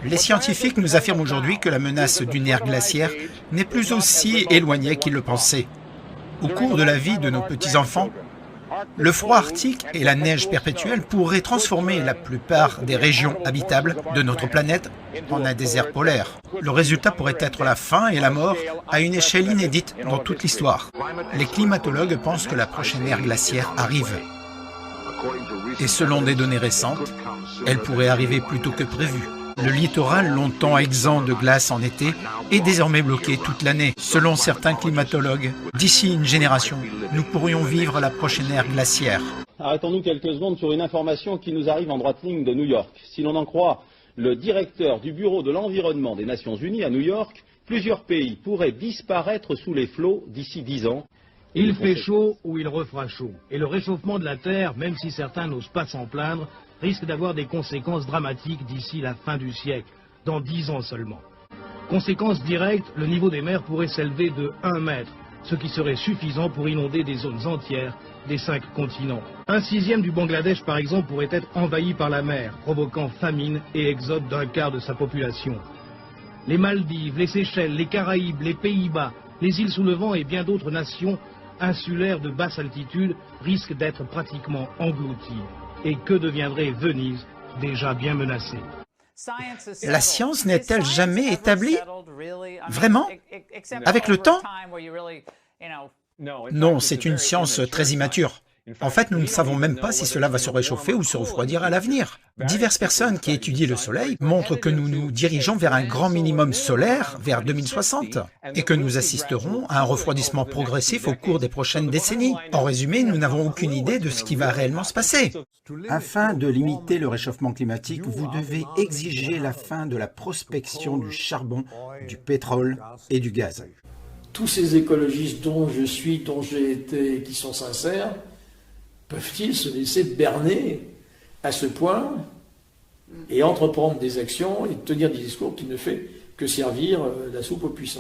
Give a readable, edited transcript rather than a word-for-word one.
Les scientifiques nous affirment aujourd'hui que la menace d'une ère glaciaire n'est plus aussi éloignée qu'ils le pensaient. Au cours de la vie de nos petits-enfants, le froid arctique et la neige perpétuelle pourraient transformer la plupart des régions habitables de notre planète en un désert polaire. Le résultat pourrait être la faim et la mort à une échelle inédite dans toute l'histoire. Les climatologues pensent que la prochaine ère glaciaire arrive. Et selon des données récentes, elle pourrait arriver plus tôt que prévu. Le littoral, longtemps exempt de glace en été, est désormais bloqué toute l'année. Selon certains climatologues, d'ici une génération, nous pourrions vivre la prochaine ère glaciaire. Arrêtons-nous quelques secondes sur une information qui nous arrive en droite ligne de New York. Si l'on en croit le directeur du Bureau de l'environnement des Nations Unies à New York, plusieurs pays pourraient disparaître sous les flots d'ici 10 ans. Il fait chaud ou il refera chaud. Et le réchauffement de la Terre, même si certains n'osent pas s'en plaindre, risque d'avoir des conséquences dramatiques d'ici la fin du siècle, dans 10 ans seulement. Conséquence directe, le niveau des mers pourrait s'élever de 1 mètre, ce qui serait suffisant pour inonder des zones entières des 5 continents. 1/6 du Bangladesh, par exemple, pourrait être envahi par la mer, provoquant famine et exode d'1/4 de sa population. Les Maldives, les Seychelles, les Caraïbes, les Pays-Bas, les îles sous le vent et bien d'autres nations insulaires de basse altitude risquent d'être pratiquement englouties. Et que deviendrait Venise, déjà bien menacée? La science n'est-elle jamais établie? Vraiment? Avec le temps? Non, c'est une science très immature. En fait, nous ne savons même pas si cela va se réchauffer ou se refroidir à l'avenir. Diverses personnes qui étudient le Soleil montrent que nous nous dirigeons vers un grand minimum solaire vers 2060 et que nous assisterons à un refroidissement progressif au cours des prochaines décennies. En résumé, nous n'avons aucune idée de ce qui va réellement se passer. Afin de limiter le réchauffement climatique, vous devez exiger la fin de la prospection du charbon, du pétrole et du gaz. Tous ces écologistes dont je suis, dont j'ai été, qui sont sincères, peuvent-ils se laisser berner à ce point et entreprendre des actions et tenir des discours qui ne fait que servir la soupe aux puissants?